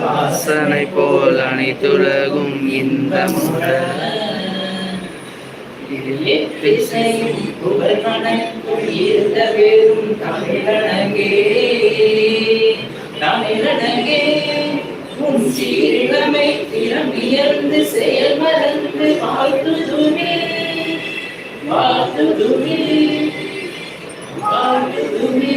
வாசனை போல் அனைத்துலகும் இன்பமுற சீரிழமை திறமியர்ந்து செயல் மறந்து வாழ்த்துதுமே வாழ்த்துதுமே வாழ்த்துதுமே.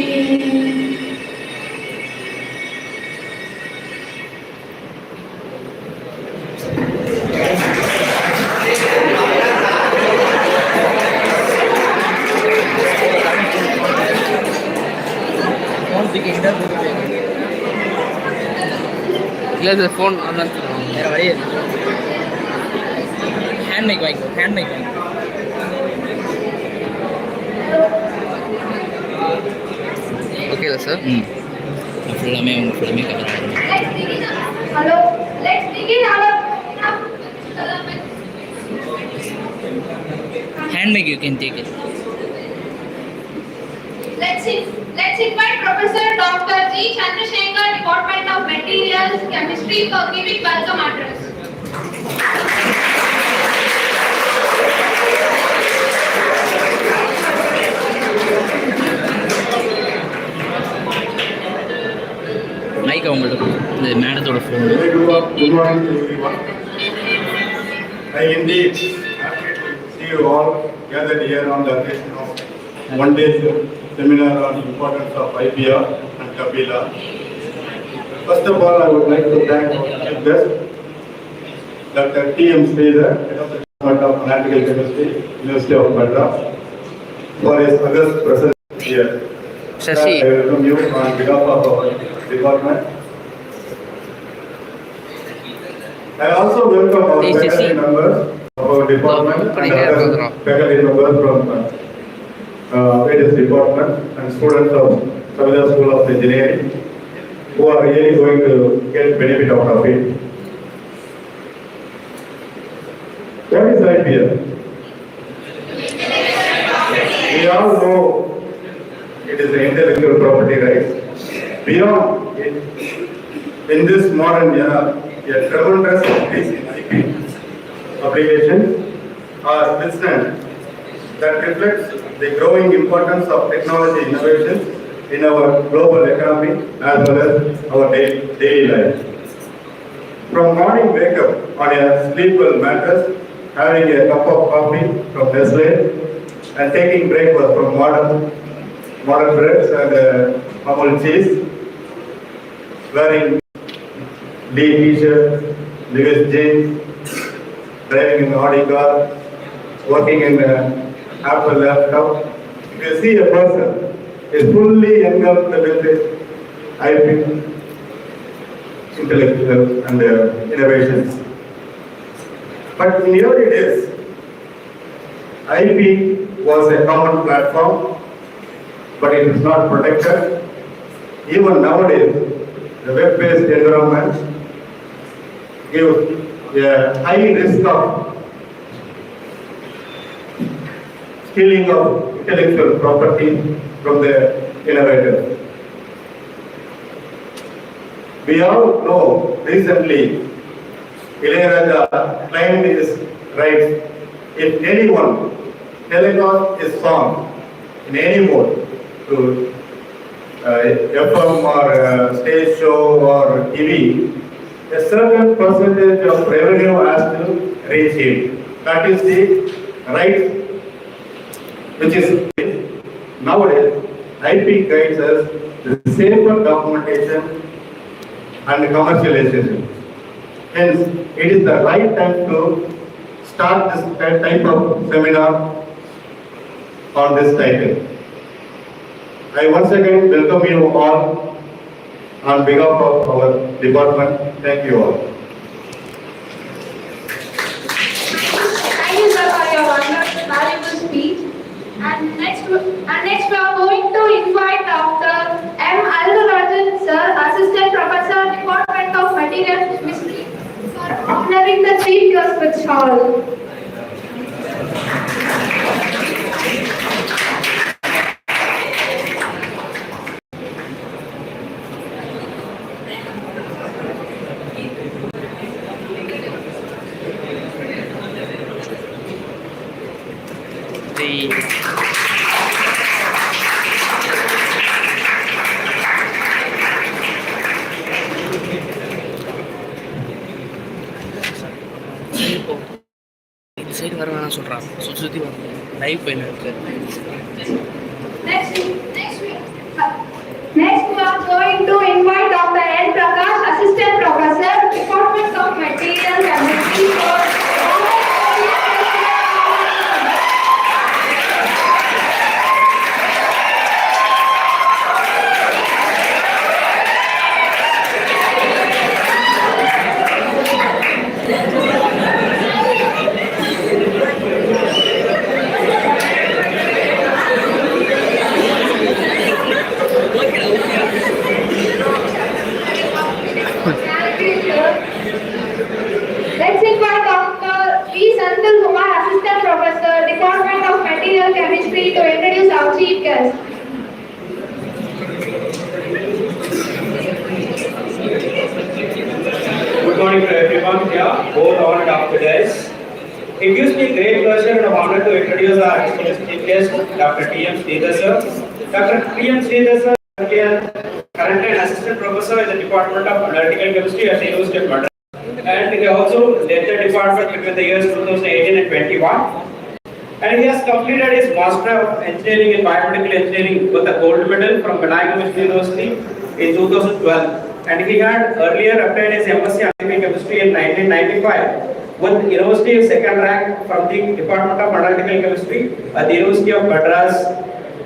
இல்லை சார் ஃபோன் அதான் வேறு வழியே ஹேண்ட் மைக் வாங்கிக்கோ ஹேண்ட் மைக் வாங்கிக்கோ. Okay sir. ஃபுல்லாமே அவங்க ஃபுல்லாமே cover hand mic you can take it. Let's invite Professor Dr. G. Chandrasekhar, Department of Materials Chemistry, for giving welcome address. Mike அவங்களுக்கு இந்த மேடத்தோட phone. Good morning to everyone. I indeed happy to see you all gathered here on the occasion of one day seminar on the importance of IPR and Kapila. First of all, I would like to thank our chief guest, Dr. T.M. Sridhar, Head of the Department of Analytical Chemistry, University of Madras, for his august presence here. Shashi. I welcome you on behalf of our department. I also welcome our faculty members of our department and other faculty members from various departments and students of Kapila School of Engineering who are really going to get benefit out of it. What is IPR? We all know it is the intellectual property rights. Beyond it, in this modern era, a tremendous increase in IP applications are witnessed that reflects the growing importance of technology innovations in our global economy as well as our daily life. From morning wake up on a sleepwell mattress, having a cup of coffee from Nestle, and taking breakfast from modern breads and Amul cheese, wearing Lee t-shirt, Levi's jeans, driving in Audi car, working in Apple laptop. If you see a person is fully engulfed with IP, intellectual and innovations. But in the early days, IP was a common platform, but it is not protected. Even nowadays, the web-based environment gives a high risk of stealing of intellectual property from the innovators. We all know recently Ilayaraja claimed his rights. If anyone telecast his song in any mode to FM or stage show or TV, a certain percentage of revenue has to reach him. That is the right which is nowadays IP guides us the safer documentation and commercialization. Hence, it is the right time to start this type of seminar on this title. I once again welcome you all on behalf of our department. Thank you all. Thank you, sir, for your wonderful, valuable speech. And next we are going to invite Dr. M. Alvarajan, sir, Assistant Professor, Department of Materials Chemistry, for honoring the chief guest with shawl. இந்த side வர வேணாம் சொல்கிறான், சுற்றி சுற்றி வரணும், live போயின்னு இருக்கு. Next we are going to invite Dr. N. Prakash, Assistant Professor, Department of Materials Chemistry, for Let's invite Dr. V. Santil Kumar, Assistant Professor, Department of Material Chemistry, to introduce our chief guest. Good morning to everyone here, both on and after this. It gives me great pleasure and honor to introduce our chief guest, Dr. T.M. Sridhar sir. Dr. T.M. Sridhar sir is currently an assistant professor in the Department of Analytical Chemistry at the University of Madras. And he also led the department between the years 2018 and 21. And he has completed his Master of Engineering in Biomedical Engineering with a gold medal from Vinayagar University in 2012. And he had earlier obtained his MSc Analytical Chemistry in 1995 with University second rank from the Department of Analytical Chemistry at the University of Madras.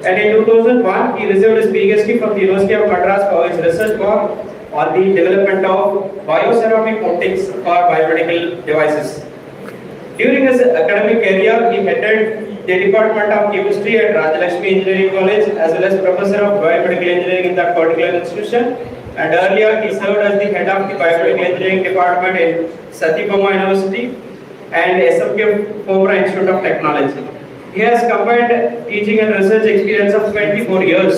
And in 2001, he received his PhD from the University of Madras for his research work on the development of bioceramic coatings for biomedical devices. During his academic career, he headed the Department of Chemistry at Rajalakshmi Engineering College as well as Professor of Biomedical Engineering in that particular institution. And earlier, he served as the head of the Biomedical Engineering Department in Satyabama University and SMK Pomra Institute of Technology. He has combined teaching and research experience of 24 years.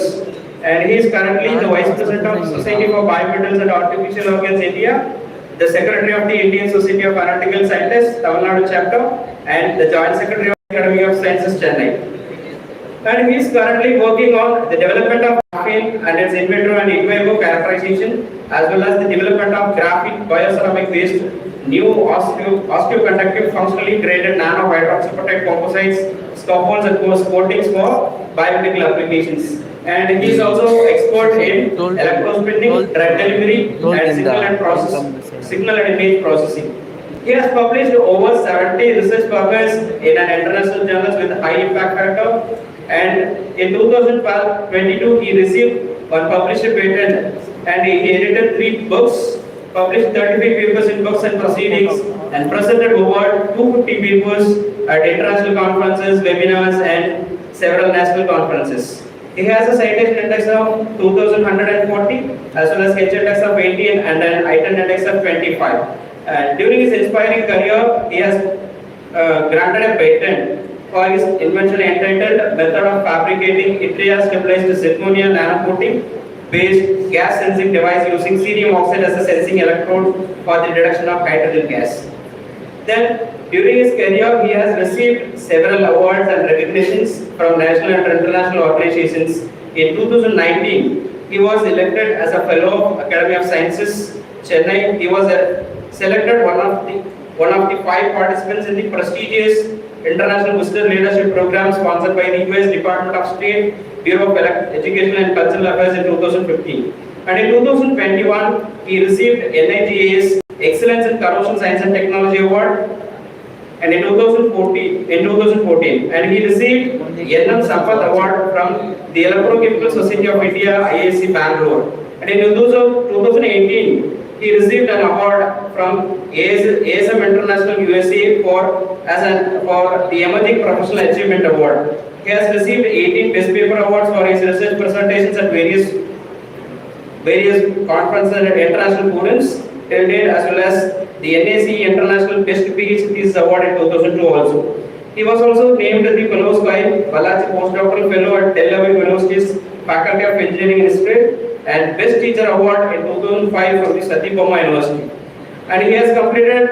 And he is currently the Vice President of Society for Biometals and Artificial Organs India, the Secretary of the Indian Society of Analytical Scientists, Tamil Nadu chapter, and the Joint Secretary of the Academy of Sciences, Chennai. And he is currently working on the development of graphene and its in vitro and in vivo characterization, as well as the development of graphene bioceramic based new osteoconductive functionally graded nano hydroxyapatite composites, scaffolds and coatings for biomedical applications. And he is also expert in electrospinning, drug delivery, and signal and image processing. He has published over 70 research papers in an international journals with high impact factor. And in 2012-22, he received one published patent, and he edited 3 books, published 35 papers in books and proceedings, and presented over 250 papers at international conferences, webinars, and several national conferences. He has a citation index of 2140 as well as H index of 18 and an item index of 25. During his inspiring career, he has granted a patent for his invention entitled Method of Fabricating Yttria Stabilized Zirconia Nanocoating Based Gas Sensing Device using cerium oxide as a sensing electrode for the detection of hydrogen gas. Then, during his career, he has received several awards and recognitions from national and international organizations. In 2019, he was elected as a Fellow of Academy of Sciences, Chennai. He was selected one of the 5 participants in the prestigious International Visitor Leadership Program sponsored by the US Department of State, Bureau of Education and Cultural Affairs in 2015. And in 2021, he received NIGA's Excellence in Corrosion Science and Technology Award. And in 2014, and he received NM Sampath Award from the Electrochemical Society of India, IIC Bangalore. And in 2018, he received an award from ASM International USA for the Emerging Professional Achievement Award. He has received 18 Best Paper Awards for his research presentations at various conferences and international forums till date, as well as the NACE International Best PhD Thesis Award in 2002 also. He was also named the Fellows by Balaji Postdoctoral Fellow at Delaware University's Faculty of Engineering Institute and Best Teacher Award in 2005 from the Satyabama University. And he has completed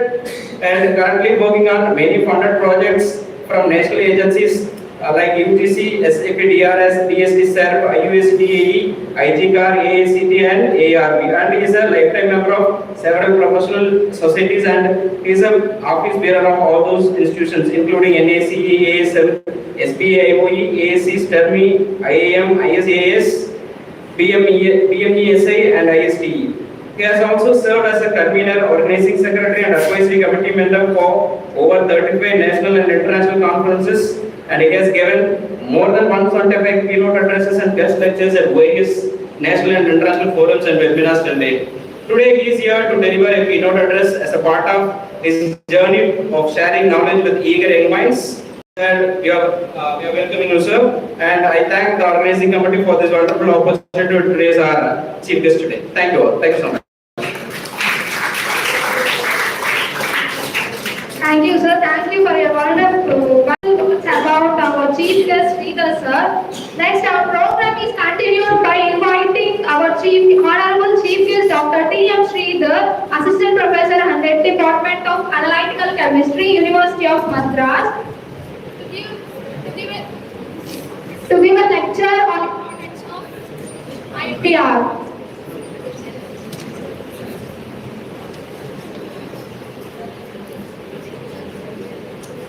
and currently working on many funded projects from national agencies like UTC, SAP DRS, DSD SERP, IUSDAE, IGCAR, AACT and ARB. And he is a lifetime member of several professional societies and he is an office bearer of all those institutions including NACE, ASM, SBAOE, AAC, STERMI, IAM, ISAS, BMESA and ISTE. He has also served as a convener, organizing secretary and advisory committee member for over 35 national and international conferences, and he has given more than 125 keynote addresses and guest lectures at various national and international forums and webinars till date. Today he is here to deliver a keynote address as a part of his journey of sharing knowledge with eager young minds. And we are welcoming you, sir. And I thank the organizing committee for this wonderful opportunity to raise our chief guest today. Thank you all. Thank you so much. Thank you, sir. Thank you for your wonderful words about our chief guest, Sridhar, sir. Next, our program is continued by inviting our Honorable Chief Guest, Dr. T.M. Sridhar, Assistant Professor and Head Department of Analytical Chemistry, University of Madras, to give a lecture on importance of IPR.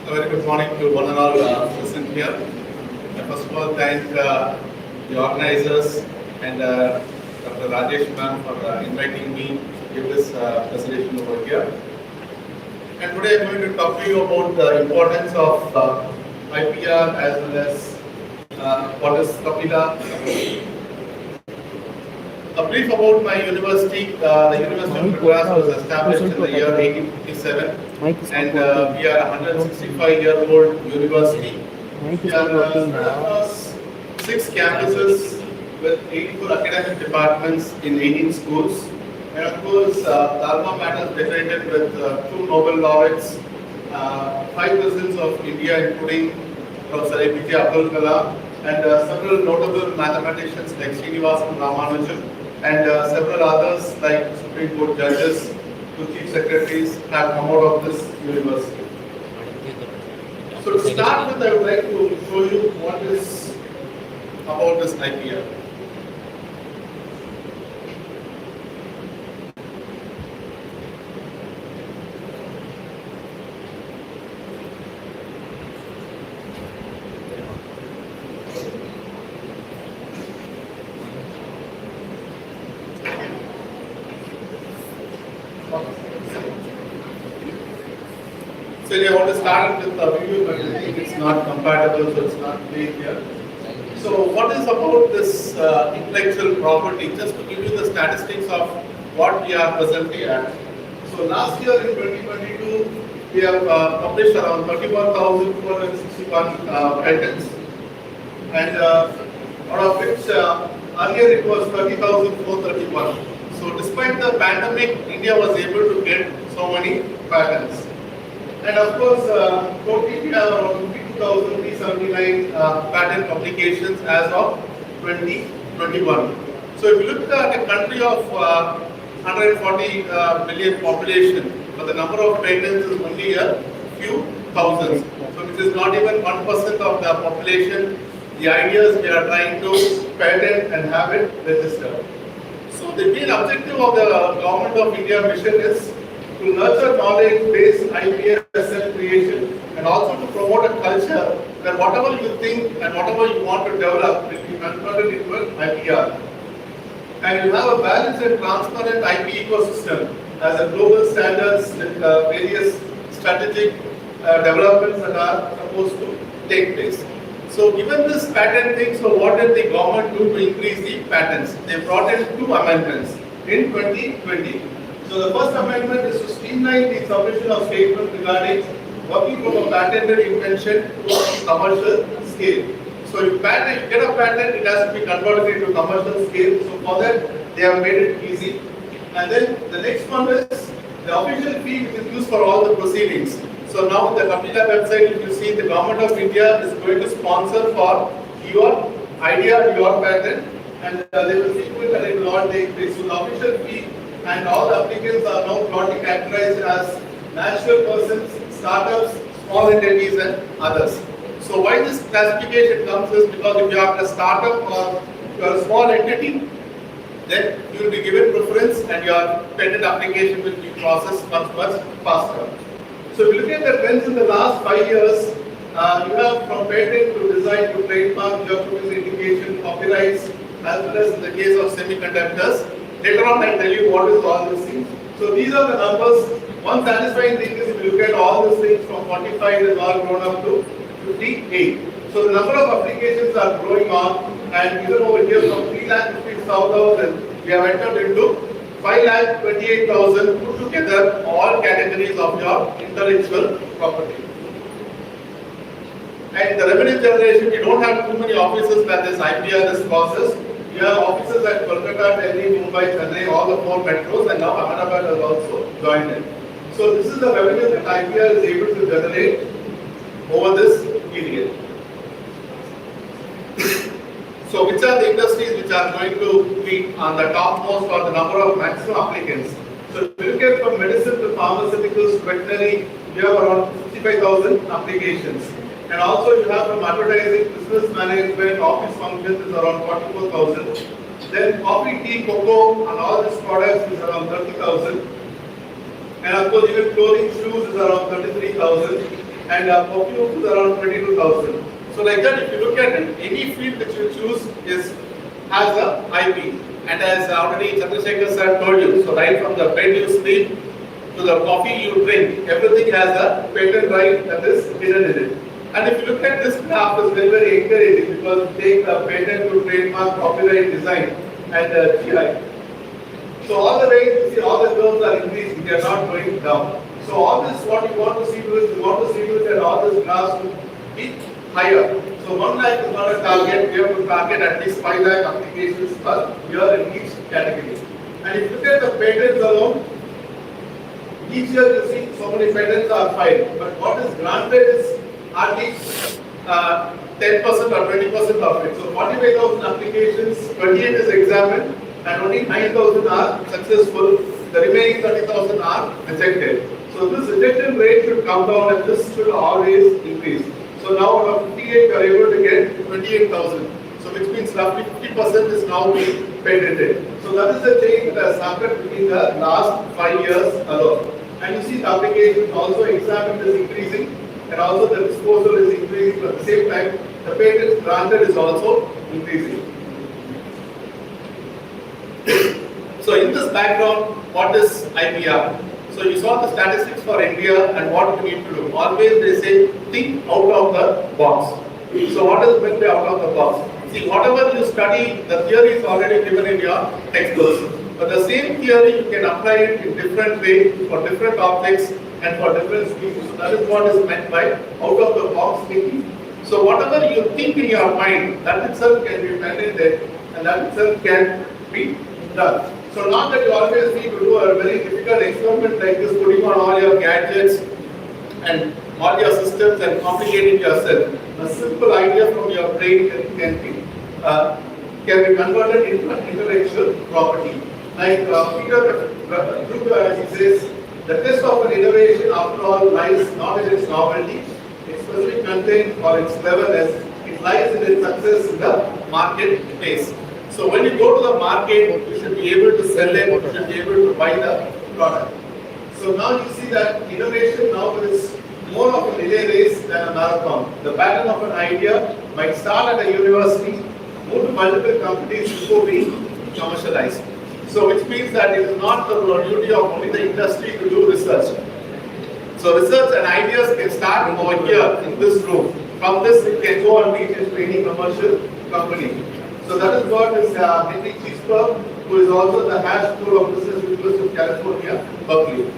A very good morning to one and all present here. I first of all thank the organizers and Dr. Rajesh ma'am for inviting me to give this presentation over here. And today I'm going to talk to you about the importance of IPR as well as what is Kapila. A brief about my university. The University of Madras was established in the year 1857 and we are a 165-year-old university. We are spread across 6 campuses with 84 academic departments in 18 schools. And of course, the alma mater is decorated with 2 Nobel laureates, 5 presidents of India including Professor APJ Abdul Kalam and several notable mathematicians like Srinivasan Ramanujan and several others like Supreme Court judges to chief secretaries have come out of this university. So to start with, I would like to show you what is about this IPR. So I want to start with a video, but I think it's not compatible, so it's not playing here. So what is about this intellectual property? Just to give you the statistics of what we are presently at. So last year in 2022, we have published around 31,461 patents, and out of which earlier it was 30,431. So despite the pandemic, India was able to get so many patents. And of course, totally we have around 52,379 patent publications as of 2021. So if you look at a country of 140 million population, but the number of patents is only a few thousands. So which is not even 1% of the population. The ideas we are trying to patent and have it registered. So the main objective of the Government of India mission is to nurture knowledge-based IPR creation and also to promote a culture where whatever you think and whatever you want to develop will be converted into an IPR. And you have a balanced and transparent IP ecosystem as a global standards with various strategic developments that are supposed to take place. So given this patent thing, so what did the government do to increase the patents? They brought in 2 amendments in 2020. So the first amendment is to streamline the submission of statement regarding working from a patented invention to a commercial scale. So you get a patent, it has to be converted into commercial scale. So for that, they have made it easy. And then the next one is the official fee which is used for all the proceedings. So now the Kapila website, if you see, the government of India is going to sponsor for your idea, your patent, and they will frequent and it will all take place. So the official fee and all the applicants are now broadly categorized as natural persons, startups, small entities, and others. So why this classification comes is because if you are a startup or you are a small entity, then you will be given preference and your patent application will be processed much faster. So if you look at the trends in the last 5 years, you have from patent to design to trademark, geographical indication, copyrights, as well as in the case of semiconductors. Later on I'll tell you what is all these things. So these are the numbers. One satisfying thing is if you look at all these things from 45 it has all grown up to 58. So the number of applications are growing on, and even over here from 3,57,000 we have entered into 5,28,000 put together all categories of your intellectual property. And the revenue generation, we don't have too many offices where this IPR is processed. We have offices at Kolkata, Delhi, Mumbai, Chennai, all the 4 metros, and now Ahmedabad has also joined in. So this is the revenue that IPR is able to generate over this period. So which are the industries which are going to be on the topmost for the number of maximum applicants? So if you look at from medicine to pharmaceuticals to veterinary, we have around 55,000 applications. And also you have from advertising, business management, office functions is around 44,000. Then coffee, tea, cocoa and all these products is around 30,000. And of course even clothing, shoes is around 33,000. And perfume is around 22,000. So like that, if you look at it, any field that you choose has a IP. And as already Chandrasekhar sir told you, so right from the bed you sleep to the coffee you drink, everything has a patent right that is hidden in it. And if you look at this graph, it's very, very encouraging because you take the patent to trademark, copyright, design, and GI. So all the way, you see all the curves are increasing, they are not going down. So all this, what you want to see is, you want to see that all this graphs will be higher. So 1 lakh is not a target, we have to target at least 5 lakh applications per year in each category. And if you look at the patents alone, each year you see so many patents are filed, but what is granted is hardly 10% or 20% of it. So 45,000 applications, 28 is examined and only 9,000 are successful, the remaining 30,000 are rejected. So this rejection rate should come down and this should always increase. So now out of 58 we are able to get 28,000. So which means roughly 50% is now being patented. So that is the change that has happened between the last 5 years alone. And you see the application also examined is increasing and also the disposal is increasing, but at the same time the patents granted is also increasing. So in this background, what is IPR? So you saw the statistics for India and what we need to do. Always they say, think out of the box. So what is meant by out of the box? See, whatever you study, the theory is already given in your textbooks. But the same theory you can apply it in different ways for different objects and for different species. So that is what is meant by out of the box thinking. So whatever you think in your mind, that itself can be patented and that itself can be done. So not that you always need to do a very difficult experiment like this, putting on all your gadgets and all your systems and complicating yourself. A simple idea from your brain can be converted into an intellectual property. Like Peter Drucker, he says, the test of an innovation after all lies not in its novelty, its specific content or its cleverness, it lies in its success in the marketplace. So when you go to the market, you should be able to sell it, you should be able to buy the product. So now you see that innovation now is more of a relay race than a marathon. The pattern of an idea might start at a university, move to multiple companies before being commercialized. So which means that it is not the duty of only the industry to do research. So research and ideas can start over here in this room. From this, it can go and reach into any commercial company. So that is what is Henry Chisper, who is also the head school of business University of California, Berkeley.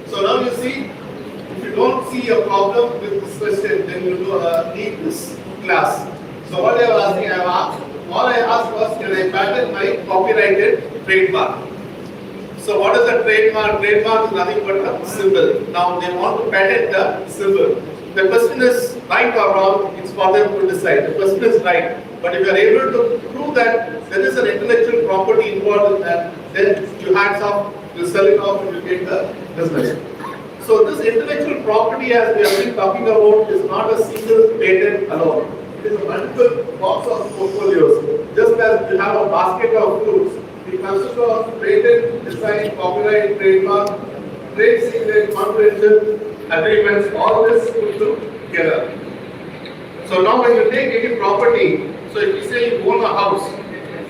So now you see, if you don't see a problem with this question, then you need this class. So what I was asking, all I asked was, can I patent my copyrighted trademark? So what is a trademark? Trademark is nothing but a symbol. Now they want to patent the symbol. The question is right or wrong, it's for them to decide. The question is right. But if you are able to prove that there is an intellectual property involved in that, then you hands off, you sell it off and you get the business. So this intellectual property, as we have been talking about, is not a single patent alone. It is a multiple box of portfolios. Just as you have a basket of fruits, it consists of patent, design, copyright, trademark, trade secret, confidential agreements, all this put together. So now when you take any property, so if you say you own a house,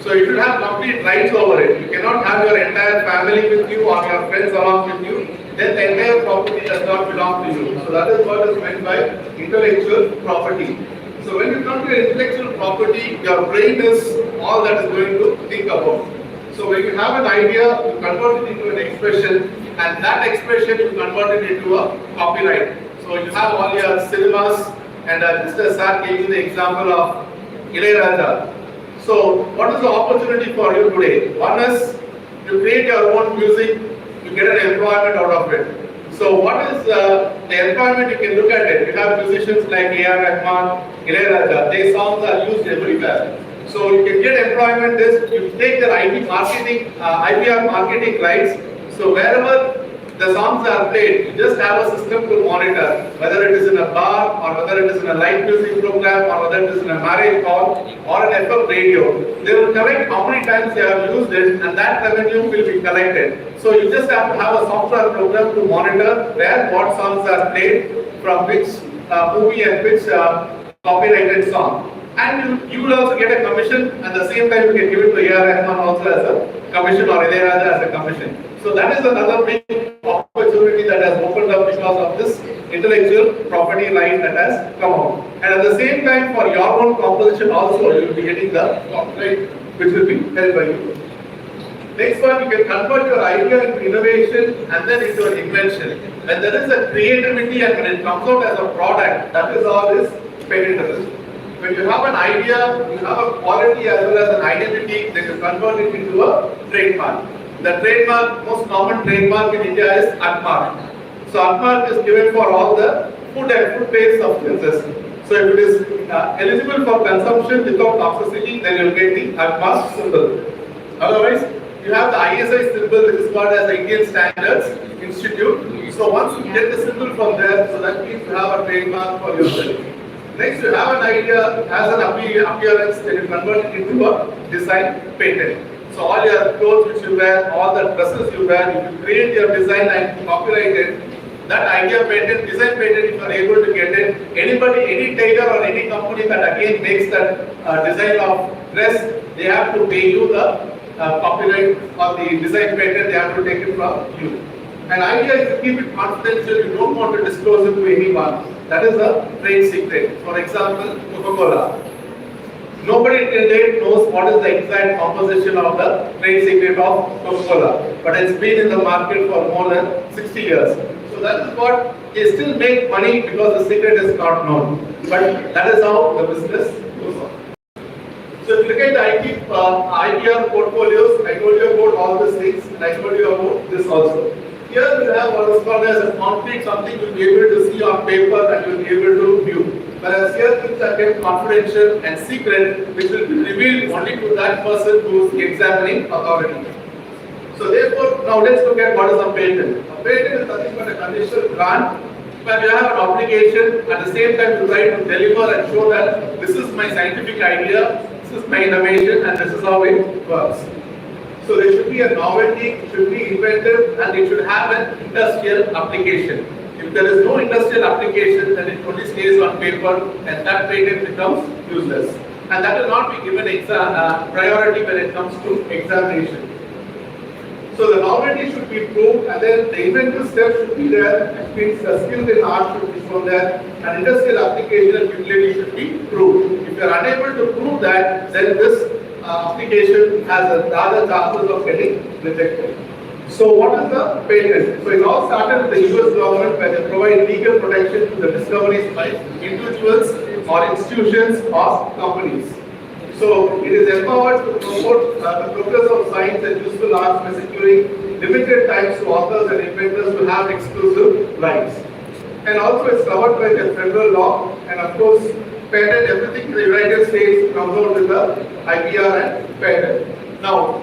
so you should have complete rights over it. You cannot have your entire family with you or your friends along with you, then the entire property does not belong to you. So that is what is meant by intellectual property. So when you come to intellectual property, your brain is all that is going to think about. So when you have an idea, you convert it into an expression, and that expression you convert it into a copyright. So you have all your cinemas, and Mr. Sir gave you the example of Ilayaraja. So what is the opportunity for you today? One is you create your own music, you get an employment out of it. So what is the employment? You can look at it. You have musicians like A.R. Rahman, Ilayaraja. Their songs are used everywhere. So you can get employment is you take the IPR marketing rights. So wherever the songs are played, you just have a system to monitor whether it is in a bar or whether it is in a live music program or whether it is in a marriage hall or an FM radio. They will collect how many times they have used it, and that revenue will be collected. So you just have to have a software program to monitor where what songs are played from which movie and which copyrighted song. And you will also get a commission, and at the same time you can give it to A.R. Rahman also as a commission or Ilayaraja as a commission. So that is another big opportunity that has opened up because of this intellectual property right that has come out. And at the same time, for your own composition also, you will be getting the copyright which will be held by you. Next one, you can convert your idea into innovation and then into an invention. When there is a creativity and when it comes out as a product, that is all is patentable. When you have an idea, you have a quality as well as an identity, then you convert it into a trademark. The trademark, most common trademark in India is Akmark. So Akmark is given for all the food and food-based substances. So if it is eligible for consumption without toxicity, then you will get the Akmark symbol. Otherwise, you have the IIC symbol, which is called as the Indian Standards Institute. So once you get the symbol from there, so that means you have a trademark for yourself. Next, you have an idea as an appearance, then you convert it into a design patent. So all your clothes which you wear, all the dresses you wear, if you create your design and copyright it, that idea patent, design patent, if you are able to get it, anybody, any tailor or any company that again makes that design of dress, they have to pay you the copyright or the design patent, they have to take it from you. And idea is to keep it confidential, you don't want to disclose it to anyone. That is a trade secret. For example, Coca-Cola. Nobody till date knows what is the exact composition of the trade secret of Coca-Cola. But it's been in the market for more than 60 years. So that is what they still make money because the secret is not known. But that is how the business goes on. So if you look at the IPR portfolios, I told you about all these things and I told you about this also. Here we have what is called as a concrete, something you'll be able to see on paper and you'll be able to view. Whereas here things are kept confidential and secret, which will be revealed only to that person who is the examining authority. So therefore, now let's look at what is a patent. A patent is nothing but a conditional grant where you have an obligation at the same time to try to deliver and show that this is my scientific idea, this is my innovation, and this is how it works. So there should be a novelty, it should be inventive, and it should have an industrial application. If there is no industrial application, then it only stays on paper and that patent becomes useless. And that will not be given priority when it comes to examination. So the novelty should be proved, and then the inventive step should be there, which means the skill in art should be shown there, and industrial application and utility should be proved. If you are unable to prove that, then this application has a rather chances of getting rejected. So what is the patent? So it all started with the US government, where they provide legal protection to the discoveries by individuals or institutions or companies. So it is empowered to promote the progress of science and useful arts by securing limited times to authors and inventors to have exclusive rights. And also it's covered by the federal law, and of course patent, everything in the United States comes out with the IPR and patent. Now,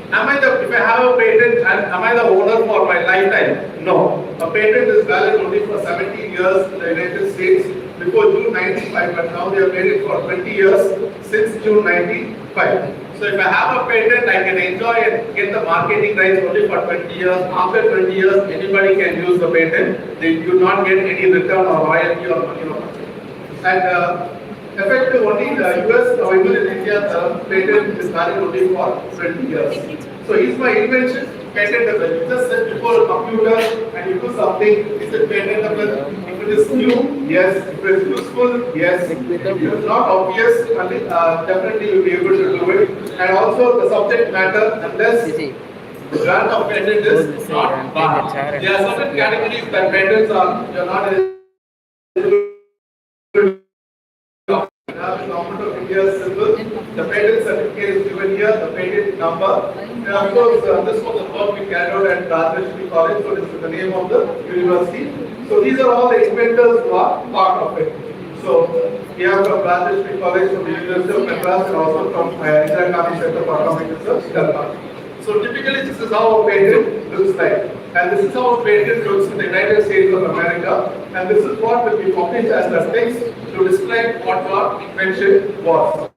if I have a patent, and am I the owner for my lifetime? No. A patent is valid only for 17 years in the United States before June 95, but now they have made it for 20 years since June 95. So if I have a patent, I can enjoy and get the marketing rights only for 20 years. After 20 years, anybody can use the patent. They do not get any return or royalty or money. And effective only the US or even in India, the patent is valid only for 20 years. So is my invention patentable? You just said before a computer and you do something, is it patentable? If it is new, yes. If it is useful, yes. If it is not obvious, definitely you will be able to do it. And also the subject matter, unless the grant of patent is not barred. There are certain categories that patents are not eligible. Government of India's symbol. The patent certificate is given here, the patent number. And of course, this was the work we carried out at Rajeshri College, so this is the name of the university. So these are all the inventors who are part of it. So we have from Rajeshri College, from the University of Madras, and also from Indira Gandhi Center for Atomic Research, Calcutta. So typically this is how a patent looks like. And this is how a patent looks in the United States of America. And this is what will be published as the text to describe what your invention was.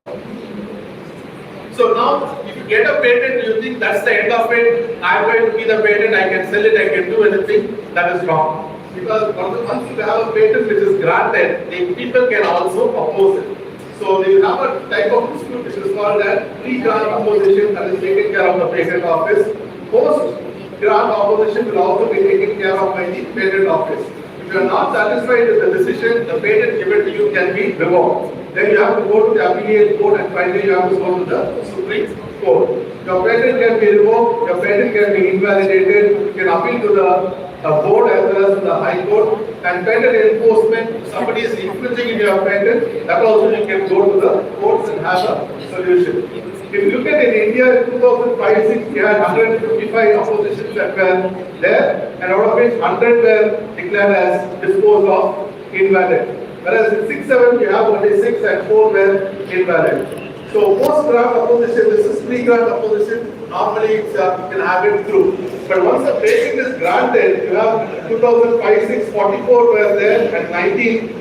So now, if you get a patent, you think that's the end of it. I'm going to be the patent, I can sell it, I can do anything. That is wrong. Because once you have a patent which is granted, the people can also oppose it. So they have a type of dispute which is called as pre-grant opposition, that is taken care of the patent office. Post-grant opposition will also be taken care of by the patent office. If you are not satisfied with the decision, the patent given to you can be revoked. Then you have to go to the appellate court, and finally you have to go to the Supreme Court. Your patent can be revoked, your patent can be invalidated, you can appeal to the board as well as to the High Court. And patent enforcement, if somebody is infringing in your patent, that also you can go to the courts and have a solution. If you look at in India in 2005-06, we had 155 oppositions that were there, and out of which 100 were declared as disposed of invalid. Whereas in 6-7 we have only 6 and 4 were invalid. So post-grant opposition, this is pre-grant opposition, normally it's, you can have it through. But once the patent is granted, you have 2005-06, 44 were there and 19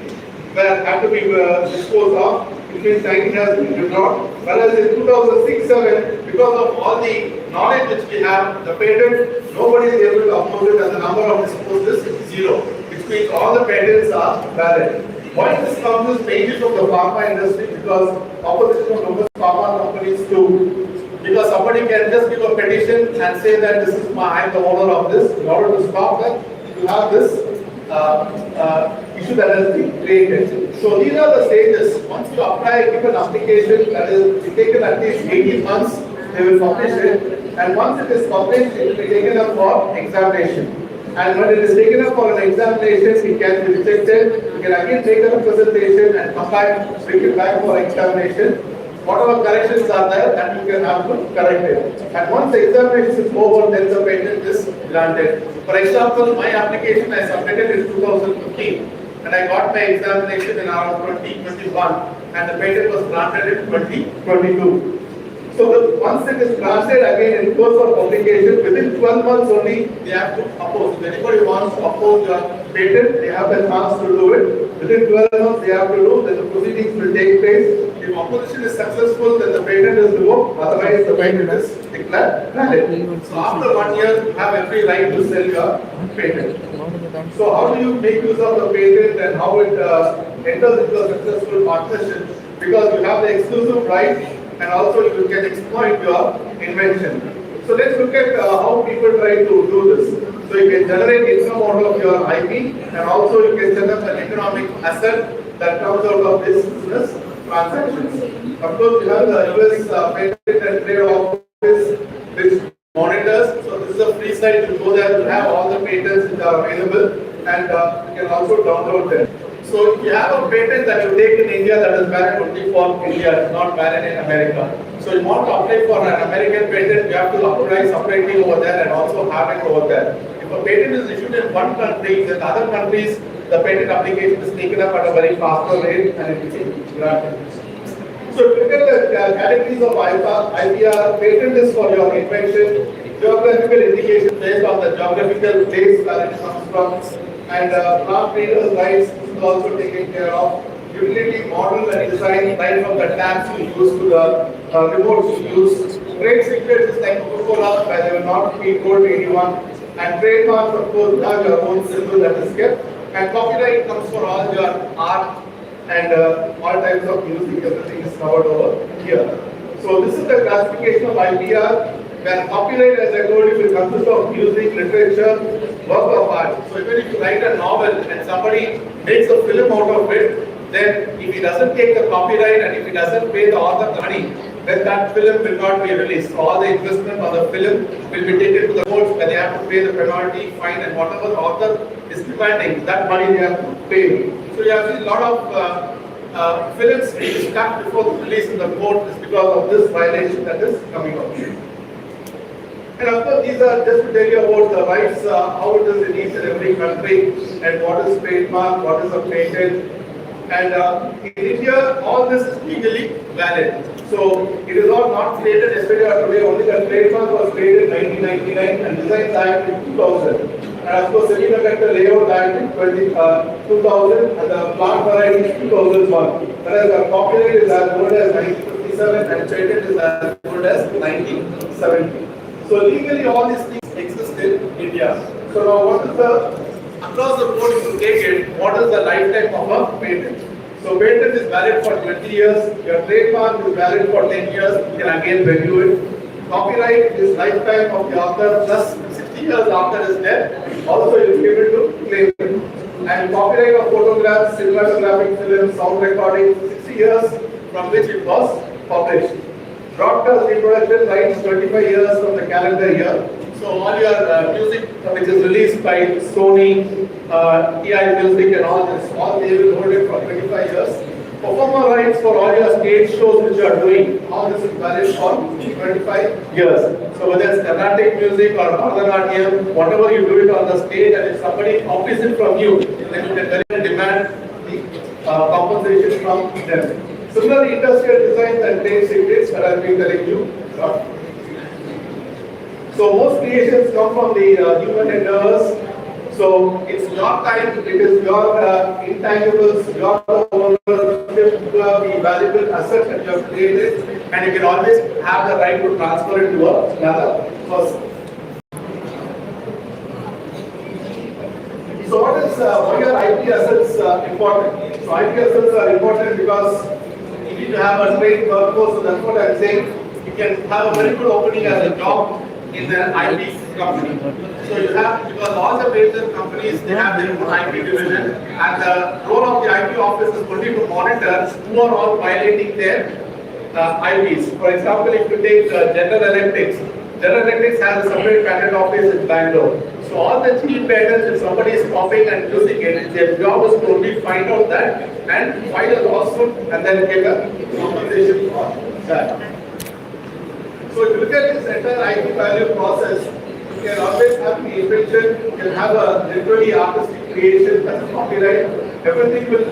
were had to be disposed of, which means 19 has been withdrawn. Whereas in 2006-07, because of all the knowledge which we have, the patent, nobody is able to oppose it, and the number of disposed is 0, which means all the patents are valid. Why this comes is mainly from the pharma industry, because opposition from numerous pharma companies too. Because somebody can just give a petition and say that this is I'm the owner of this. In order to stop that, you have this issue that has been created. So these are the stages. Once you apply, give an application, that is taken at least 18 months, they will publish it. And once it is published, it will be taken up for examination. And when it is taken up for an examination, it can be rejected. You can again take up a presentation and come back, bring it back for examination. Whatever corrections are there, that you can have to correct it. And once the examination is over, then the patent is granted. For example, my application I submitted in 2015, and I got my examination in around 2021, and the patent was granted in 2022. So once it is granted again in course of publication, within 12 months only they have to oppose. If anybody wants to oppose your patent, they have the chance to do it. Within 12 months they have to do, then the proceedings will take place. If opposition is successful, then the patent is revoked, otherwise the patent is declared valid. So after 1 year, you have every right to sell your patent. So how do you make use of the patent and how it enters into a successful partnership? Because you have the exclusive right, and also you can exploit your invention. So let's look at how people try to do this. So you can generate income out of your IP, and also you can set up an economic asset that comes out of this business transactions. Of course, you have the US Patent and Trade Office, which monitors. So this is a free site. You go there, you have all the patents which are available, and you can also download them. So if you have a patent that you take in India that is valid only for India, it's not valid in America. So you want to apply for an American patent, you have to apply separately over there and also have it over there. If a patent is issued in one country, in other countries, the patent application is taken up at a very faster rate and it is granted. So if you look at the categories of IPR, patent is for your invention, geographical indication based on the geographical place where it comes from, and plant breeders' rights is also taken care of. Utility model and design, right from the tabs you use to the remotes you use. Trade secrets is like Coca-Cola, where they will not be told to anyone. And trademarks, of course, you have your own symbol that is kept. And copyright comes for all your art and all types of music, everything is covered over here. So this is the classification of IPR, where copyright, as I told you, will consist of music, literature, work of art. So even if you write a novel and somebody makes a film out of it, then if he doesn't take the copyright and if he doesn't pay the author the money, then that film will not be released. So all the investment on the film will be taken to the courts where they have to pay the penalty, fine, and whatever the author is demanding, that money they have to pay. So you have seen a lot of films being stuck before the release in the court is because of this violation that is coming out. And of course, these are just to tell you about the rights, how it is in each and every country, and what is trademark, what is a patent. And in India, all this is legally valid. So it is all not created yesterday or today. Only the trademark was created in 1999 and Designs Act in 2000. And of course, Semiconductor Layout Act in 2000 and the Plant Variety in 2001. Whereas the copyright is as old as 1957 and patent is as old as 1970. So legally, all these things exist in India. So now, what is the across the board, if you take it, what is the lifetime of a patent? So patent is valid for 20 years, your trademark is valid for 10 years, you can again review it. Copyright is lifetime of the author plus 60 years after his death, also you will be able to claim it. And copyright of photographs, cinematographic films, sound recording, 60 years from which it was published. Broadcast reproduction rights, 25 years from the calendar year. So all your music which is released by Sony, TI Music and all this, all they will hold it for 25 years. Performer rights for all your stage shows which you are doing, all this is valid for 25 years. So whether it's Carnatic music or Bharatanatyam, whatever you do it on the stage, and if somebody copies it from you, then you can very demand the compensation from them. Similarly, industrial designs and trade secrets that I have been telling you. So most creations come from the human endeavors. So it's your time, it is your intangibles, your ownership, the valuable asset that you have created, and you can always have the right to transfer it to another person. So why are IP assets important? So IP assets are important because you need to have a trained workforce. So that's what I'm saying. You can have a very good opening as a job in the IP company. So you have, because all the major companies, they have their own IP division, and the role of the IP office is only to monitor who are all violating their IPs. For example, if you take General Electric has a separate patent office in Bangalore. So all the cheap patents, if somebody is copying and using it, their job is to only find out that and file a lawsuit and then get a compensation for that. So if you look at this entire IP value process, you can always have the invention, you can have a literally artistic creation, that's a copyright. Everything will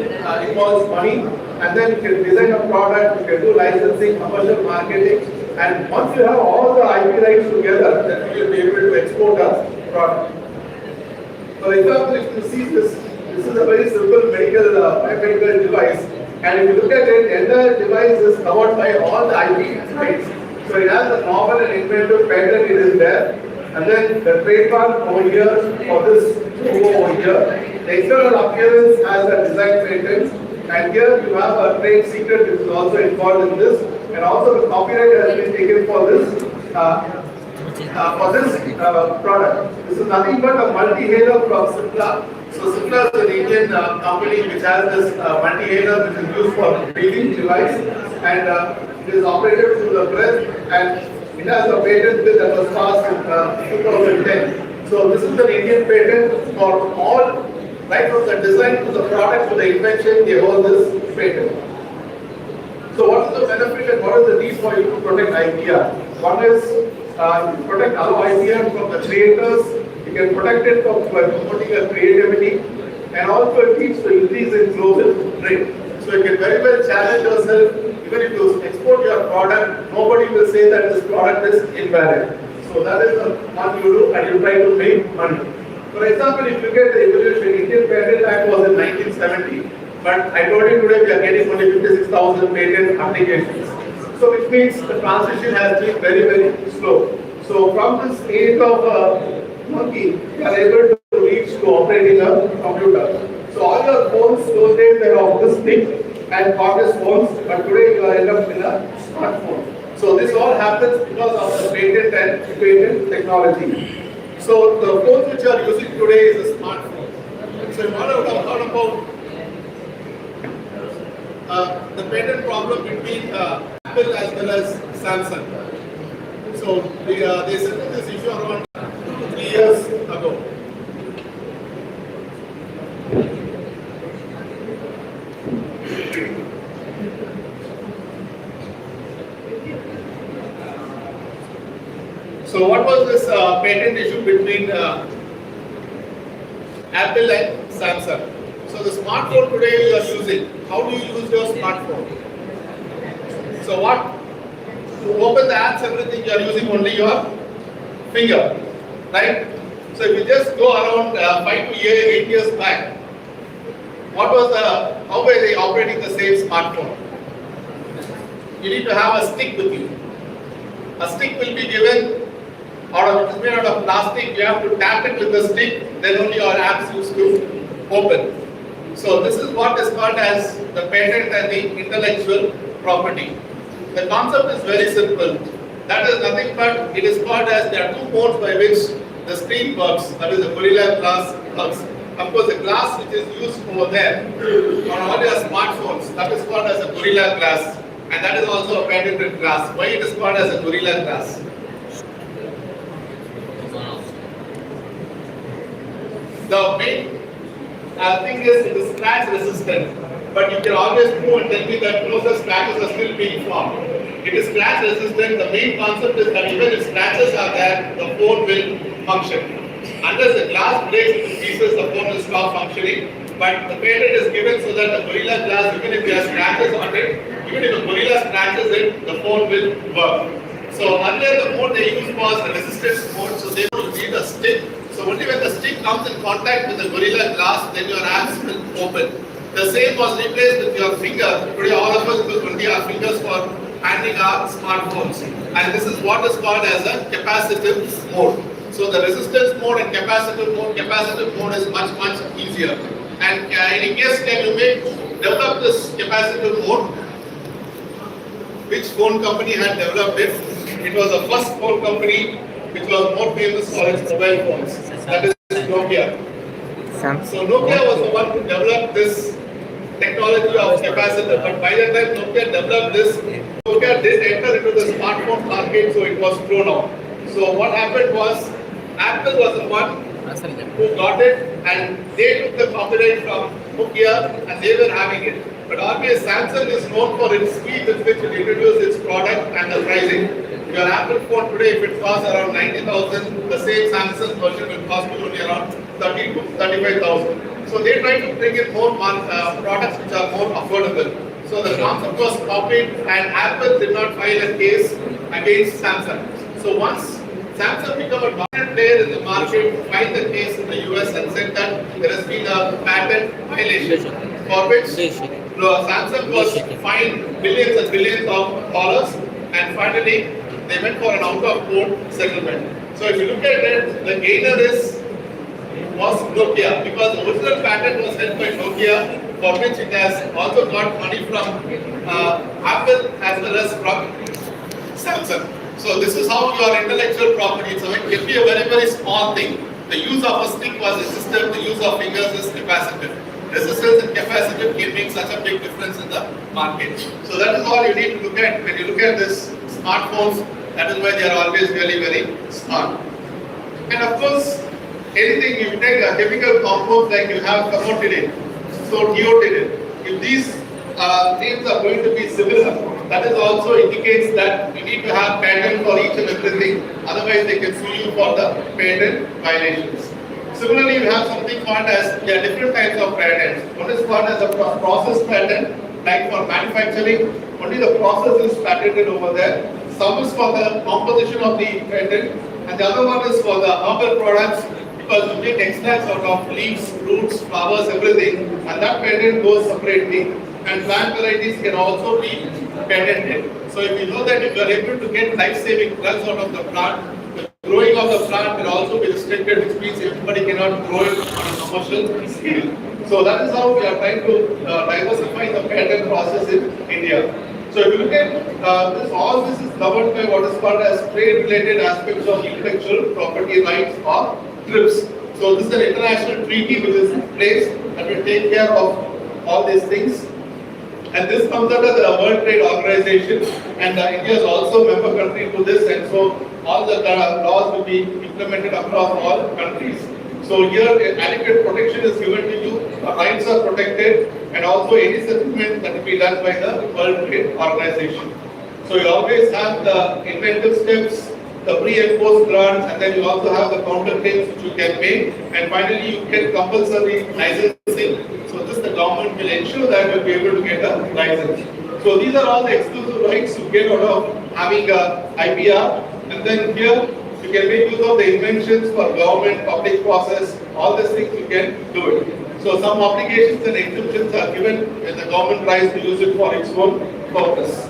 involve money, and then you can design a product, you can do licensing, commercial marketing, and once you have all the IP rights together, then you will be able to export a product. For example, if you see this is a very simple medical device, and if you look at it, the entire device is covered by all the IP rights. So it has a novel and inventive patent, it is there, and then the trademark over here for this over here. The external appearance has a design patent, and here you have a trade secret which is also involved in this, and also the copyright has been taken for this for this product. This is nothing but a multi-haler from Kapila. So Kapila is an Indian company which has this multi-haler which is used for breathing device, and it is operated through the breath, and it has a patent bill that was passed in 2010. So this is an Indian patent for all, right from the design to the product to the invention, they hold this patent. So what is the benefit and what is the need for you to protect IPR? One is protect our IPR from the creators. You can protect it from promoting a creativity, and also it leads to increase in global trade. So you can very well challenge yourself. Even if you export your product, nobody will say that this product is invalid. So that is the one you do, and you try to make money. For example, if you get the evolution, Indian Patent Act was in 1970. But I told you today we are getting only 56,000 patent applications. So which means the transition has been very, very slow. So from this age of monkey, we are able to reach to operating a computer. So all your phones those days were of this thick and cordless phones, but today you are end up in a smartphone. So this all happens because of the patent and patent technology. So the phones which you are using today is a smartphone. So you want to talk about the patent problem between Apple as well as Samsung. So they settled this issue around 2 to 3 years ago. So what was this patent issue between Apple and Samsung? So the smartphone today you are using, how do you use your smartphone? So to open the apps, everything you are using only your finger, right? So if you just go around 5 to 8 years back, how were they operating the same smartphone? You need to have a stick with you. A stick will be given, it is made out of plastic, you have to tap it with the stick, then only your apps used to open. So this is what is called as the patent and the intellectual property. The concept is very simple. That is nothing but it is called as there are two modes by which the screen works. That is the Gorilla Glass works. Of course, the glass which is used over there on all your smartphones, that is called as a Gorilla Glass, and that is also a patented glass. Why it is called as a Gorilla Glass? The main thing is it is scratch resistant, but you can always prove and tell me that no such scratches are still being formed. It is scratch resistant. The main concept is that even if scratches are there, the phone will function. Unless the glass breaks into pieces, the phone will stop functioning. But the patent is given so that the Gorilla Glass, even if there are scratches on it, even if the Gorilla scratches it, the phone will work. So earlier the mode they used was the resistance mode, so they will need a stick. So only when the stick comes in contact with the Gorilla Glass, then your apps will open. The same was replaced with your finger. Today all of us will only our fingers for handling our smartphones. And this is what is called as a capacitive mode. So the resistance mode and capacitive mode is much, much easier. And any guess can you develop this capacitive mode? Which phone company had developed it? It was the first phone company which was more famous for its mobile phones. That is Nokia. So Nokia was the one who developed this technology of capacitor. But by the time Nokia developed this, Nokia did enter into the smartphone market, so it was thrown out. So what happened was, Apple was the one who got it, and they took the copyright from Nokia, and they were having it. But always Samsung is known for its speed with which it introduced its product and the pricing. Your Apple phone today, if it costs around 90,000, the same Samsung version will cost you only around 30 to 35,000. So they try to bring in more products which are more affordable. So the concept was copied, and Apple did not file a case against Samsung. So once Samsung became a dominant player in the market, filed the case in the US and said that there has been a patent violation for which Samsung was fined billions and billions of dollars, and finally they went for an out-of-court settlement. So if you look at it, the gainer was Nokia, because the original patent was held by Nokia, for which it has also got money from Apple as well as from Samsung. So this is how your intellectual property, so it can be a very, very small thing. The use of a stick was resistive, the use of fingers is capacitive. Resistance and capacitive can make such a big difference in the market. So that is all you need to look at when you look at this smartphones. That is why they are always really very smart. And of course, anything you take a chemical compound like you have famotidine, so neotidine, if these names are going to be similar, that is also indicates that you need to have patent for each and everything, otherwise they can sue you for the patent violations. Similarly, you have something called as, there are different types of patents. One is called as a process patent, like for manufacturing, only the process is patented over there. Some is for the composition of the patent, and the other one is for the herbal products, because you make extracts out of leaves, roots, flowers, everything, and that patent goes separately. And plant varieties can also be patented. So if you know that if you are able to get life-saving drugs out of the plant, the growing of the plant will also be restricted, which means everybody cannot grow it on a commercial scale. So that is how we are trying to diversify the patent process in India. So if you look at this, all this is covered by what is called as trade-related aspects of intellectual property rights or TRIPS. So this is an international treaty which is in place that will take care of all these things. And this comes under the World Trade Organization, and India is also a member country to this, and so all the laws will be implemented across all countries. So here adequate protection is given to you, rights are protected, and also any settlement that will be done by the World Trade Organization. So you always have the inventive steps, the pre and post grants, and then you also have the counter claims which you can make, and finally you get compulsory licensing. So this the government will ensure that you'll be able to get a license. So these are all the exclusive rights you get out of having a IPR, and then here you can make use of the inventions for government, public process, all these things you can do it. So some obligations and exemptions are given when the government tries to use it for its own purpose.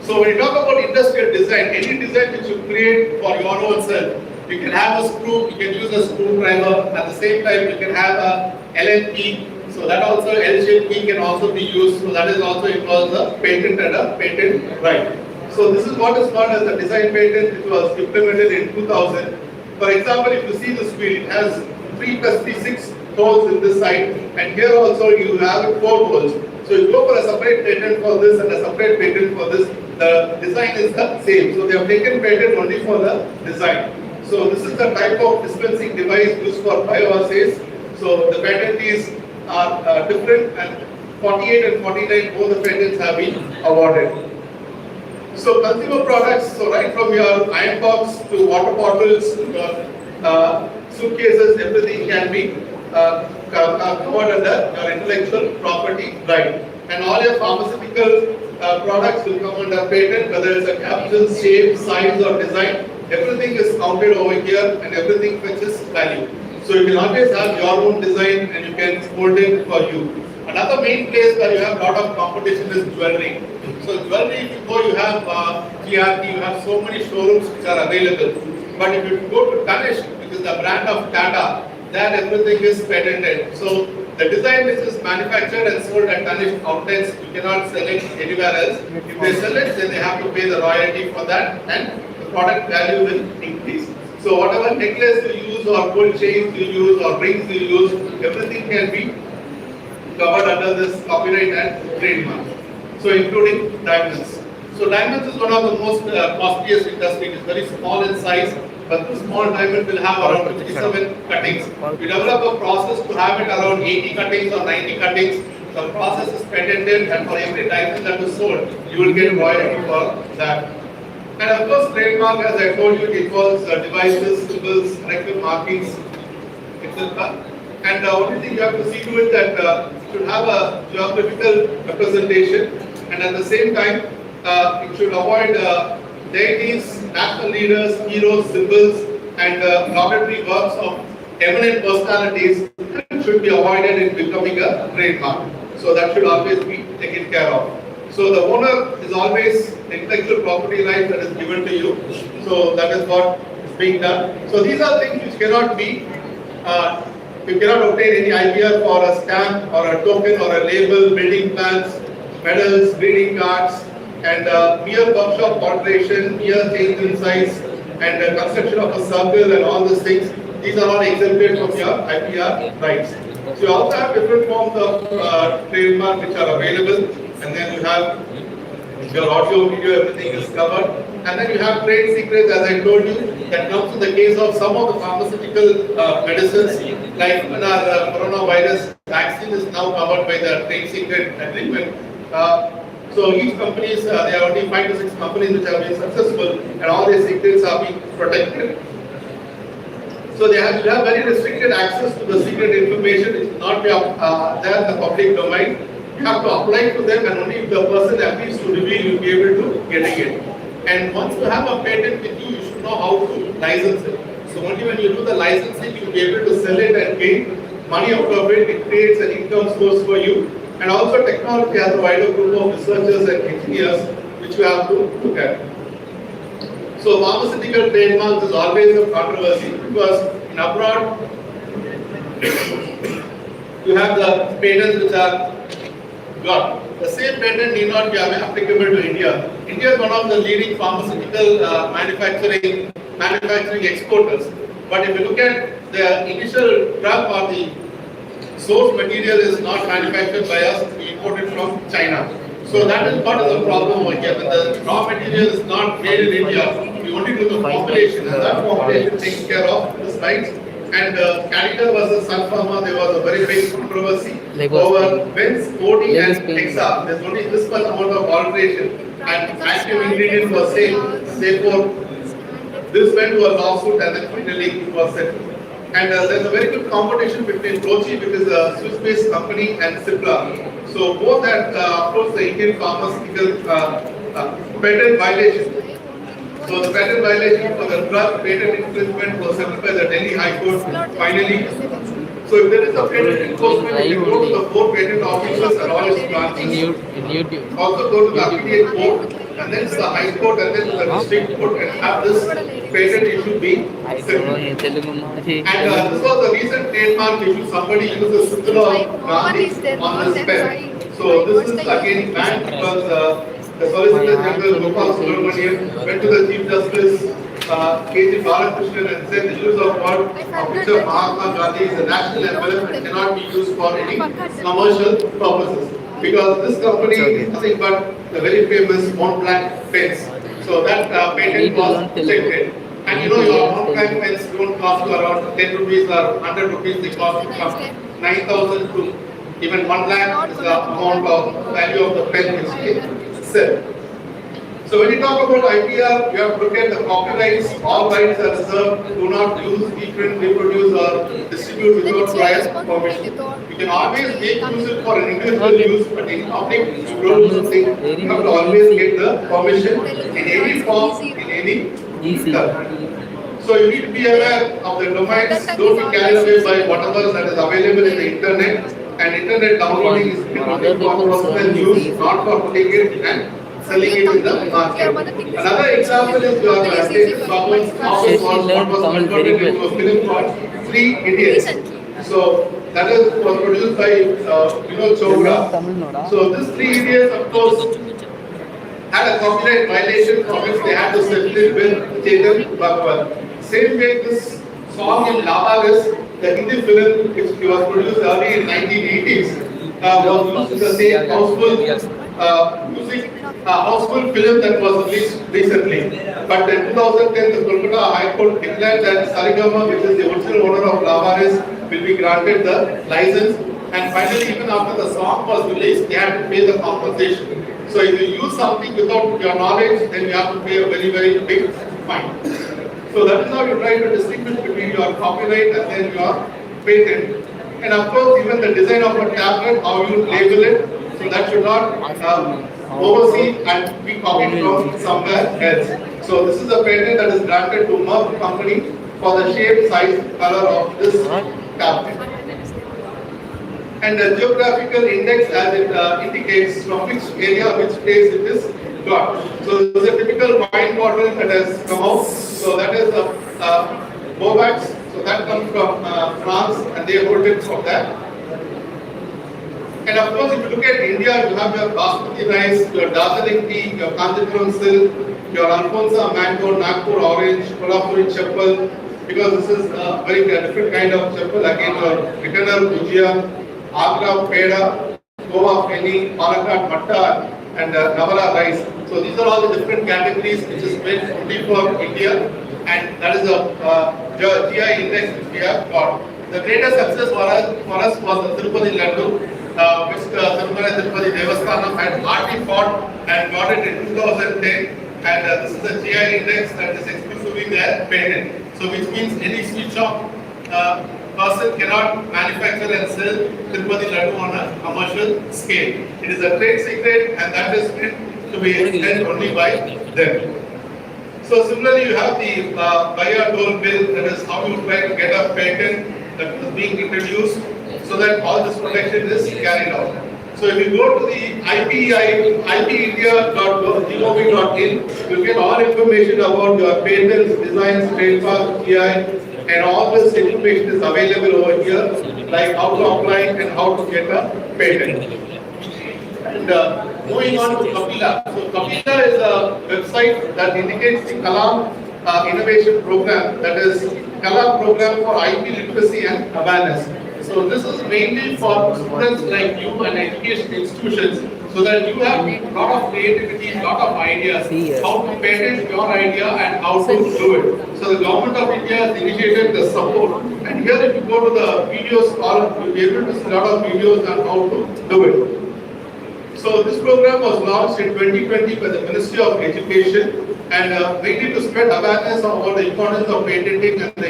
So when you talk about industrial design, any design which you create for your own self, you can have a screw, you can use a screwdriver, at the same time you can have a Allen key, so that also L-shaped key can also be used, so that is also involves a patent and a patent right. So this is what is called as the design patent, which was implemented in 2000. For example, if you see this wheel, it has 3+6 holes in this side, and here also you have 4 holes. So you go for a separate patent for this and a separate patent for this, the design is the same. So they have taken patent only for the design. So this is the type of dispensing device used for bioassays. So the patents are different, and 48 and 49, both the patents have been awarded. So consumer products, so right from your iron box to water bottles, to your suitcases, everything can be covered under your intellectual property right. And all your pharmaceutical products will come under patent, whether it's a capsule, shape, size or design. Everything is counted over here and everything fetches value. So you can always have your own design and you can hold it for you. Another main place where you have a lot of competition is jewelry. So jewelry, if you go, you have TRT, you have so many showrooms which are available. But if you go to Tanishq, which is the brand of Tata, there everything is patented. So the design which is manufactured and sold at Tanishq outlets, you cannot sell it anywhere else. If they sell it, then they have to pay the royalty for that, and the product value will increase. So whatever necklace you use or gold chains you use or rings you use, everything can be covered under this copyright and trademark. So including diamonds. So diamonds is one of the most costliest industry. It is very small in size, but the small diamond will have around 57 cuttings. We develop a process to have it around 80 cuttings or 90 cuttings. The process is patented, and for every diamond that is sold, you will get royalty for that. And of course, trademark, as I told you, it involves devices, symbols, corrective markings, etc. And the only thing you have to see to it that it should have a geographical representation, and at the same time, it should avoid deities, national leaders, heroes, symbols, and laudatory works of eminent personalities should be avoided in becoming a trademark. So that should always be taken care of. So the owner is always the intellectual property right that is given to you. So that is what is being done. So these are things which cannot be, you cannot obtain any IPR for a stamp or a token or a label, building plans, medals, greeting cards, and mere workshop alteration, mere change in size, and construction of a circle and all these things, these are all exempted from your IPR rights. So you also have different forms of trademark which are available, and then you have your audio, video, everything is covered. And then you have trade secrets, as I told you, that comes in the case of some of the pharmaceutical medicines, like when our coronavirus vaccine is now covered by the trade secret agreement. So each companies, there are only 5 to 6 companies which have been successful, and all their secrets are being protected. So you have very restricted access to the secret information. It will not be there in the public domain. You have to apply to them, and only if the person agrees to reveal, you will be able to get it. And once you have a patent with you, you should know how to license it. So only when you do the licensing, you will be able to sell it and gain money out of it. It creates an income source for you. And also technology has a wider group of researchers and engineers which you have to look at. So pharmaceutical trademarks is always a controversy because in abroad you have the patents which are got. The same patent need not be applicable to India. India is one of the leading pharmaceutical manufacturing exporters. But if you look at the initial drug or the source material is not manufactured by us, we import it from China. So that is part of the problem over here. When the raw material is not made in India, we only do the formulation, and that formulation takes care of the slides. And Kapila versus Sun Pharma, there was a very big controversy over Ben's codeine and Hexa. There's only this much amount of alteration, and active ingredient was same. Therefore, this went to a lawsuit, and then finally it was settled. And there's a very good competition between Roche, which is a Swiss-based company, and Cipla. So both had approached the Indian pharmaceutical patent violation. So the patent violation for the drug patent infringement was settled by the Delhi High Court finally. So if there is a patent enforcement, you can go to the 4 patent officers and all its branches. Also go to the affiliate court, and then the High Court, and then the District Court, and have this patent issue being settled. And this was the recent trademark issue. Somebody used the symbol of Gandhi on this pen. So this is again banned because the Solicitor General Gopal Subramanian went to the Chief Justice K.G. Balakrishnan and said the use of word of picture of Mahatma Gandhi is a national emblem and cannot be used for any commercial purposes. Because this company is nothing but the very famous Mont Blanc pens. So that patent was rejected. And you know your Mont Blanc pens don't cost you around 10 rupees or 100 rupees, they cost you from 9,000 to even 1 lakh is the amount of value of the pen which they sell. So when you talk about IPR, you have to look at the copyrights. All rights are reserved. Do not use, reprint, reproduce, or distribute without prior permission. You can always make use for an individual use, but in public, you don't do something. You have to always get the permission in any form, in any term. So you need to be aware of the domains. Don't be carried away by whatever that is available in the internet. And internet downloading is only for personal use, not for putting it and selling it in the market. Another example is your Someone's office was converted into a film called 3 Idiots. So that was produced by Chopra. So this 3 Idiots, of course, had a copyright violation for which they had to settle it with Chetan Bhagwan. Same way, this song in Lavaris, the Hindi film which was produced early in 1980s, was used in the same houseful film that was released recently. But in 2010, the Kolkata High Court declared that Sarigama, which is the original owner of Lavaris, will be granted the license. And finally, even after the song was released, they had to pay the compensation. So if you use something without your knowledge, then you have to pay a very, very big fine. So that is how you try to distinguish between your copyright and then your patent. And of course, even the design of a tablet, how you label it, so that should not oversee and be copied from somewhere else. So this is a patent that is granted to Merck company for the shape, size, color of this tablet. And the geographical index, as it indicates from which area, which place it is got. So this is a typical wine bottle that has come out. So that is the Bovax. So that comes from France, and they hold it from that. And of course, if you look at India, you have your basmati rice, your Darjeeling tea, your Kanchipuram silk, your Alfonsa mango, Nagpur orange, Kolhapuri chappal, because this is a very different kind of chappal. Again, your Bikaner Bhujia, Agra peda, Goa feni, Palakkad matta, and Navara rice. So these are all the different categories which is meant only for India, and that is a GI index which we have got. The greatest success for us was the Tirupati Laddu, which Tirumala Tirupati Devasthanam had hardly fought and got it in 2010. And this is the GI index that is exclusively their patent. So which means any sweet shop person cannot manufacture and sell Tirupati Laddu on a commercial scale. It is a trade secret, and that is meant to be held only by them. So similarly, you have the buyer toll bill, that is how you try to get a patent that is being introduced so that all this protection is carried out. So if you go to the ipindia.gov.in, you get all information about your patents, designs, trademarks, GI, and all this information is available over here, like how to apply and how to get a patent. And moving on to Kapila. So Kapila is a website that indicates the Kalam innovation program, that is Kalam program for IP literacy and awareness. So this is mainly for students like you and education institutions, so that you have a lot of creativity, lot of ideas, how to patent your idea and how to do it. So the government of India has initiated the support, and here if you go to the videos column, you'll be able to see a lot of videos on how to do it. So this program was launched in 2020 by the Ministry of Education, and mainly to spread awareness about the importance of patenting and the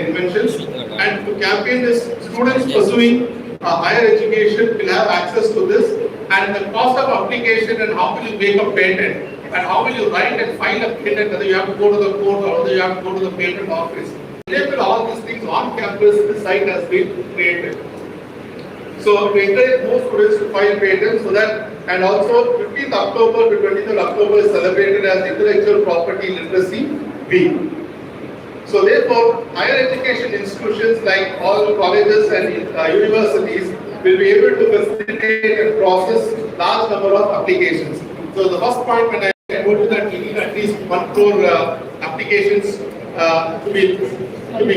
inventions, and to campaign this, students pursuing higher education will have access to this, and the cost of application and how will you make a patent, and how will you write and file a patent, whether you have to go to the court or whether you have to go to the patent office. Enable all these things on campus, the site has been created. So to encourage more students to file patents, so that, and also 15th October to 23rd October is celebrated as Intellectual Property Literacy Week. So therefore, higher education institutions like all colleges and universities will be able to facilitate and process large number of applications. So the first point, when I go to that, we need at least 1 crore applications to be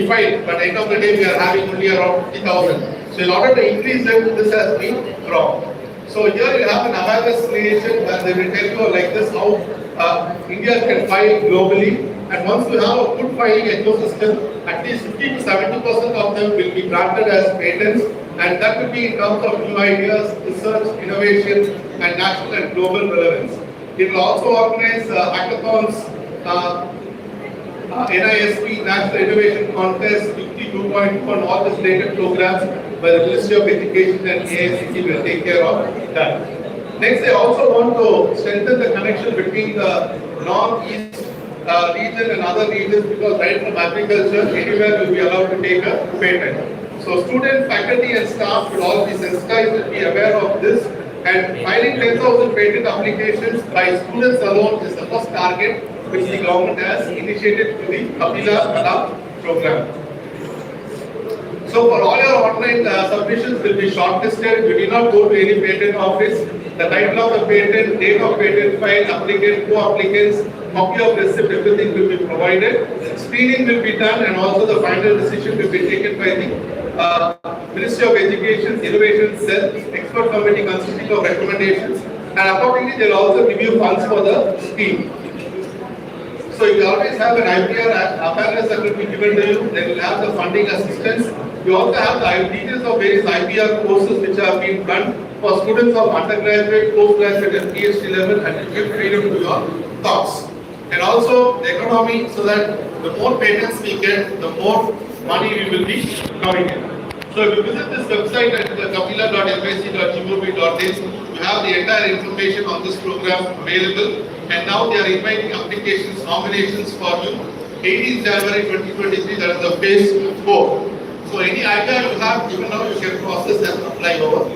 filed, but at the end of the day we are having only around 50,000. So in order to increase them, this has been dropped. So here you have an awareness creation, and they will tell you like this how India can file globally. And once you have a good filing ecosystem, at least 50 to 70% of them will be granted as patents, and that will be in terms of new ideas, research, innovation, and national and global relevance. It will also organize hackathons, NISP, National Innovation Contest, 52.2, and all the related programs by the Ministry of Education and IIC will take care of that. Next, they also want to strengthen the connection between the North-East region and other regions, because right from agriculture, anywhere will be allowed to take a patent. So students, faculty and staff will all be sensitized and be aware of this, and filing 10,000 patent applications by students alone is the first target which the government has initiated through the Kapila program. So for all your online submissions will be shortlisted. You do not go to any patent office. The title of the patent, date of patent file, applicant, co-applicants, copy of receipt, everything will be provided. Screening will be done, and also the final decision will be taken by the Ministry of Education, Innovation Cell, expert committee consisting of recommendations, and accordingly they will also give you funds for the scheme. So you always have an IPR awareness that will be given to you. They will have the funding assistance. You also have the details of various IPR courses which have been done for students of undergraduate, postgraduate, and PhD level, and to give freedom to your thoughts. And also the economy, so that the more patents we get, the more money we will be coming in. So if you visit this website at kapila.mic.gov.in, you have the entire information on this program available. And now they are inviting applications, nominations for you. 18th January 2023, that is the phase 4. So any idea you have, even now you can process and apply over.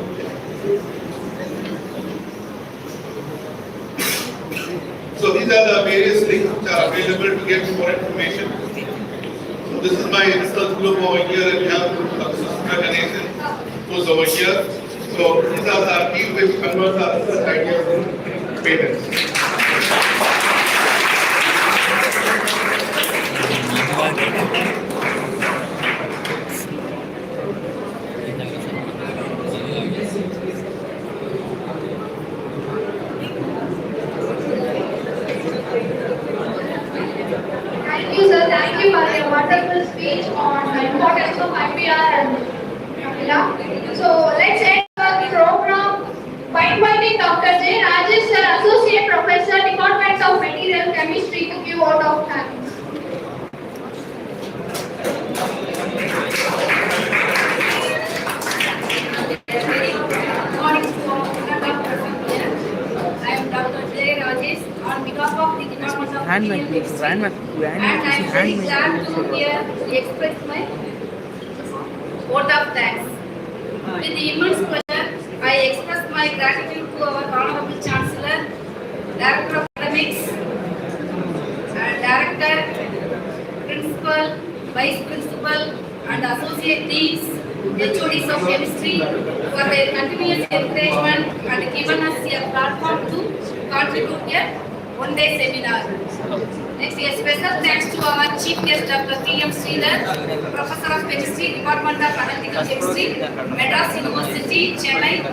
So these are the various links which are available to get more information. So this is my research group over here, and we have Sister Ganesan who's over here. So these are the keys which convert our research ideas into patents. Thank you, sir. Thank you for your wonderful speech on the importance of IPR and Kapila. So let's end our program by inviting Dr. J. Rajesh, sir, Associate Professor, Department of Material Chemistry, to give vote of thanks. Good morning to all students here. I am Dr. J. Rajesh on behalf of the Department of Material Chemistry, and I am very glad to here express my vote of thanks. With immense pleasure, I express my gratitude to our Honorable Chancellor, Director of Academics, and Director, Principal, Vice Principal, and Associate Deans, HODs of Chemistry for their continuous encouragement and given us a platform to contribute a one-day seminar. Next, a special thanks to our Chief Guest, Dr. T.M. Sridhar, Professor of Chemistry, Department of Analytical Chemistry, Madras University, Chennai.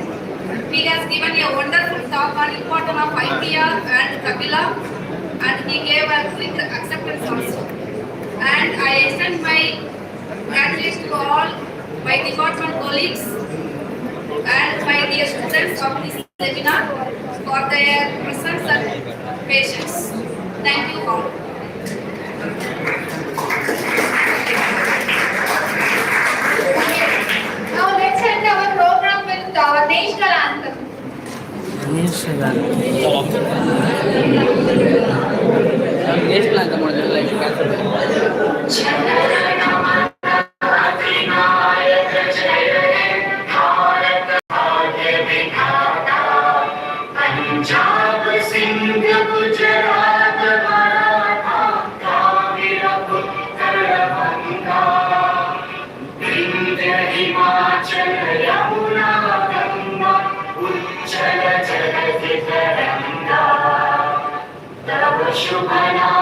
He has given a wonderful talk on importance of IPR and Kapila, and he gave a quick acceptance also. And I extend my gratitude to all my department colleagues and my dear students of this seminar for their presence and patience. Thank you all. Now let's end our program with our national anthem. வேஸ்ட்ல அந்த முடிஞ்சது life Punjab Sindh Gujarat Maratha Dravida उत्तर बंगा विंध्य हिमाचल यमुना गंगा उच्चल जलधि तरंगा तव शुभ नाम